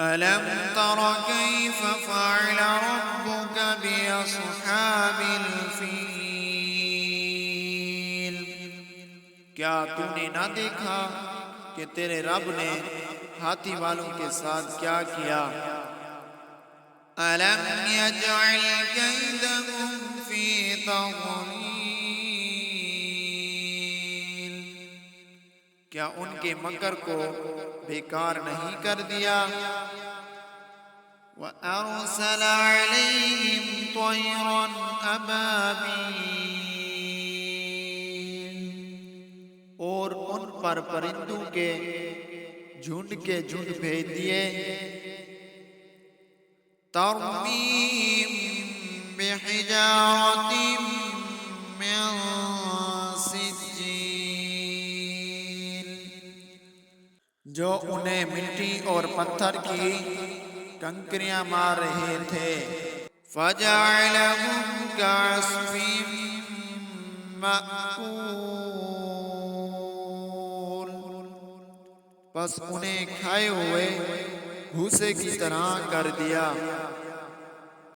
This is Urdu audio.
ألم تر كيف فعل ربك بأصحاب الفيل؟ کیا تو نے نہ دیکھا کہ تیرے رب نے ہاتھی والوں کے ساتھ کیا کیا؟ ألم يجعل كيدهم في تضليل؟ کیا ان کے مکر کو بیکار نہیں کر دیا؟ وَأَرْسَلَ عَلَيْهِمْ طَيْرًا أَبَابِيلَ، اور ان پر پرندوں کے جھنڈ بھیج دیے، تَرْمِيهِمْ بِحِجَارَةٍ مِّن سِجِّيلٍ، جو انہیں مٹی اور پتھر کی کنکریاں مار رہے تھے۔ فَجَعَلَهُمْ كَعَصْفٍ مَّأْكُولٍ، پس انہیں کھائے ہوئے بھوسے کی طرح کر دیا۔